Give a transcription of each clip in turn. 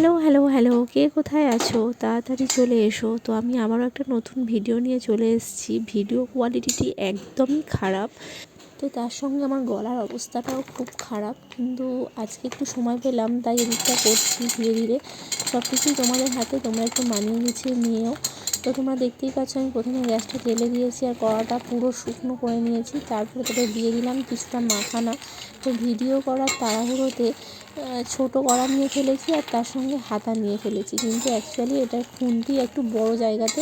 Hello hello hello, কে কোথায় আছো? তাড়াতাড়ি চলে এসো। তো আমি আবারও একটা নতুন ভিডিও নিয়ে চলে এসেছি। ভিডিও কোয়ালিটিটি একদমই খারাপ, তো তার সঙ্গে আমার গলার অবস্থাটাও খুব খারাপ, কিন্তু আজকে একটু সময় পেলাম তাই এডিটটা করছি ধীরে ধীরে। সব কিছুই তোমাদের হাতে, তোমরা একটু মানিয়ে গুছিয়ে নিয়েও। তো তোমরা দেখতেই পাচ্ছ আমি প্রথমে গ্যাসটা জ্বেলে দিয়েছি আর কড়াটা পুরো শুকনো করে নিয়েছি। তারপরে তাতে দিয়ে দিলাম কিছুটা মাখানা। তো ভিডিও করার তাড়াহুড়োতে ছোটো কড়া নিয়ে ফেলেছি আর তার সঙ্গে হাতা নিয়ে ফেলেছি, কিন্তু অ্যাকচুয়ালি এটার খুন্তি একটু বড় জায়গাতে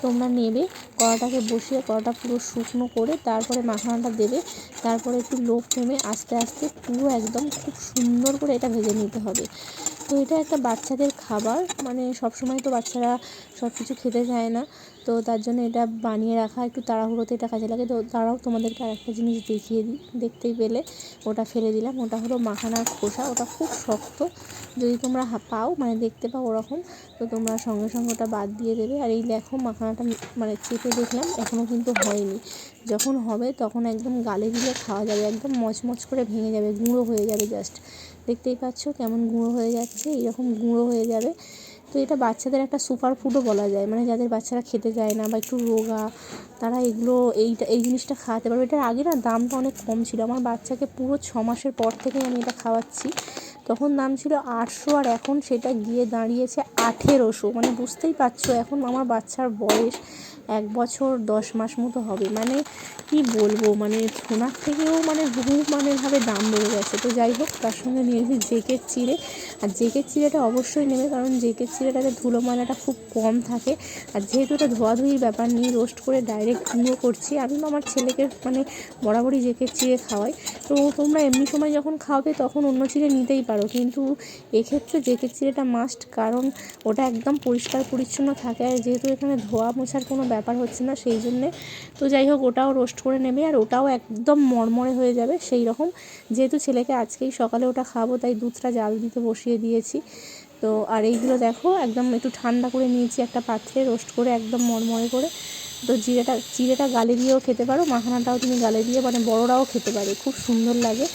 তোমরা নেবে। কড়াটাকে বসিয়ে কড়াটা পুরো শুকনো করে তারপরে মাখানাটা দেবে। তারপরে একটু লো ফ্লেমে আস্তে আস্তে পুরো একদম খুব সুন্দর করে এটা ভেজে নিতে হবে। তো এটা একটা বাচ্চাদের খাবার, মানে সবসময় তো বাচ্চারা সব কিছু খেতে চায় না, তো তার জন্য এটা বানিয়ে রাখা একটু তাড়াহুড়োতে এটা কাজে লাগে। তো তারাও তোমাদেরকে আরেকটা জিনিস দেখিয়ে দিই, দেখতেই পেলে ওটা ফেলে দিলাম। ওটা হলো মাখানার খোসা, ওটা খুব শক্ত, যদি তোমরা পাও মানে দেখতে পাও ওরকম, তো তোমরা সঙ্গে সঙ্গে ওটা বাদ দিয়ে দেবে। আর এই দেখো মাখানাটা মানে চেপে দেখলাম এখনও কিন্তু হয়নি, যখন হবে তখন একদম গালে দিলে খাওয়া যাবে, একদম মচমচ করে ভেঙে যাবে, গুঁড়ো হয়ে যাবে। জাস্ট দেখতেই পাচ্ছ কেমন গুঁড়ো হয়ে যাচ্ছে, এইরকম গুঁড়ো হয়ে যাবে। তো এটা বাচ্চাদের একটা সুপার ফুডও বলা যায়, মানে যাদের বাচ্চারা খেতে চায় না বা একটু রোগা, তারা এগুলো এই জিনিসটা খাওয়াতে পারবে। এটার আগে না দামটা অনেক কম ছিল, আমার বাচ্চাকে পুরো 6 মাসের পর থেকে আমি এটা খাওয়াচ্ছি, তখন দাম ছিল 800 আর এখন সেটা গিয়ে দাঁড়িয়েছে 1800। মানে বুঝতেই পারছো এখন আমার বাচ্চার বয়স 1 বছর 10 মাস মতো হবে। মানে কি বলবো, মানে সোনার থেকেও মানে বহু মানেভাবে দাম বেড়ে গেছে। তো যাই হোক, তার সঙ্গে নিয়েছি জেকের চিড়ে, আর জেকের চিড়েটা অবশ্যই নেবে, কারণ জেকের চিড়েটাতে ধুলো ময়লাটা খুব কম থাকে। আর যেহেতু এটা ধোয়াধুয়ির ব্যাপার নেই, রোস্ট করে ডাইরেক্ট গুঁড়ো করছি। আমি আমার ছেলেকে মানে বরাবরই জেকের চিড়ে খাওয়াই। তো তোমরা এমনি সময় যখন খাওয়াবে তখন অন্য চিড়ে নিতেই পারো, কিন্তু এক্ষেত্রে জেকের চিড়েটা মাস্ট, কারণ ওটা একদম পরিষ্কার পরিচ্ছন্ন থাকে, আর যেহেতু এখানে ধোয়া মোছার কোনো ব্যাপার হচ্ছে না সেই জন্যে। তো যাই হোক, ওটাও রোস্ট করে নেবে আর ওটাও একদম মরমরে হয়ে যাবে সেই রকম। যেহেতু ছেলেকে আজকেই সকালে ওটা খাবো তাই দুধটা জাল দিতে বসিয়ে দিয়েছি। তো আর এইগুলো দেখো একদম একটু ঠান্ডা করে নিয়েছি একটা পাত্রে, রোস্ট করে একদম মরমরে করে। তো চিড়েটা গালে দিয়েও খেতে পারো, মাখানাটাও তুমি গালে দিয়ে মানে বড়রাও খেতে পারে, খুব সুন্দর লাগে।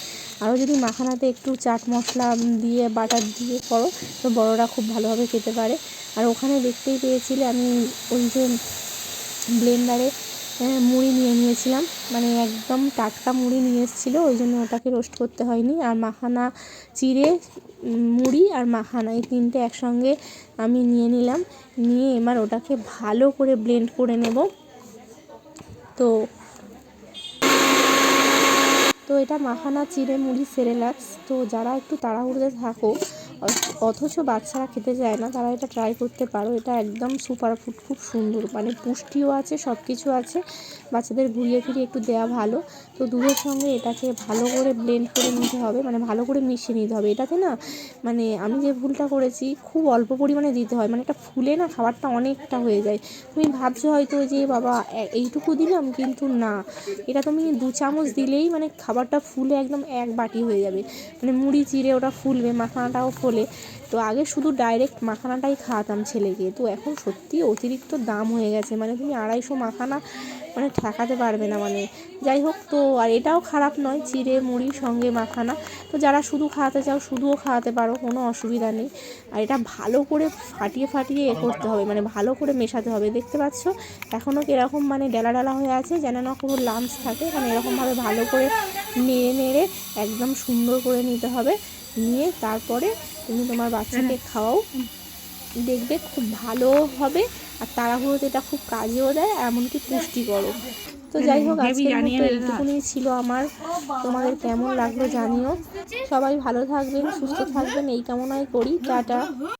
আরও যদি মাখানাতে একটু চাট মশলা দিয়ে বাটার দিয়ে করো তো বড়রা খুব ভালোভাবে খেতে পারে। আর ওখানে দেখতেই পেয়েছিলে আমি ওই যে ব্লেন্ডারে মুড়ি নিয়ে নিয়েছিলাম, মানে একদম টাটকা মুড়ি নিয়ে এসেছিলো, ওই জন্য ওটাকে রোস্ট করতে হয়নি। আর মাখানা, চিড়ে, মুড়ি আর মাখানা এই তিনটে একসঙ্গে আমি নিয়ে নিলাম, নিয়ে এবার ওটাকে ভালো করে ব্লেন্ড করে নেব। তো এটা মাখানা, চিড়ে, মুড়ি, সেরেলাক্স। তো যারা একটু তাড়াহুড়োতে থাকো অথচ বাচ্চারা খেতে চায় না, তারা এটা ট্রাই করতে পারো। এটা একদম সুপার ফুড, খুব সুন্দর, মানে পুষ্টিও আছে, সব কিছু আছে, বাচ্চাদের ঘুরিয়ে ফিরিয়ে একটু দেওয়া ভালো। তো দুধের সঙ্গে এটাকে ভালো করে ব্লেন্ড করে নিতে হবে, মানে ভালো করে মিশিয়ে নিতে হবে। এটাতে না মানে আমি যে ভুলটা করেছি, খুব অল্প পরিমাণে দিতে হয়, মানে এটা ফুলে না খাবারটা অনেকটা হয়ে যায়। তুমি ভাবছো হয়তো যে বাবা এইটুকু দিলাম, কিন্তু না, এটা তুমি 2 চামচ দিলেই মানে খাবারটা ফুলে একদম 1 বাটি হয়ে যাবে, মানে মুড়ি চিড়ে ওটা ফুলবে, মাখানাটাও ফোলে। তো আগে শুধু ডাইরেক্ট মাখানাটাই খাওয়াতাম ছেলেকে, তো এখন সত্যি অতিরিক্ত দাম হয়ে গেছে, মানে তুমি 250 মাখানা মানে ঠেকাতে পারবে না। মানে যাই হোক, তো আর এটাও খারাপ নয়, চিড়ে মুড়ির সঙ্গে মাখানা। তো যারা শুধু খাওয়াতে চাও শুধুও খাওয়াতে পারো, কোনো অসুবিধা নেই। আর এটা ভালো করে ফাটিয়ে করতে হবে, মানে ভালো করে মেশাতে হবে। দেখতে পাচ্ছ এখনও কীরকম মানে ডেলা ডেলা হয়ে আছে, যেন না কোনো লাম্পস থাকে, মানে এরকমভাবে ভালো করে নেড়ে একদম সুন্দর করে নিতে হবে। নিয়ে তারপরে তুমি তোমার বাচ্চাকে খাওয়াও, দেখবে খুব ভালো হবে। আর তাড়াহুড়োতে এটা খুব কাজেও দেয়, এমনকি পুষ্টিকরও। তো যাই হোক, আজকের মতো এইটুকুনি ছিল আমার। তোমাদের কেমন লাগলো জানিও। সবাই ভালো থাকবেন, সুস্থ থাকবেন, এই কামনাই করি। টাটা।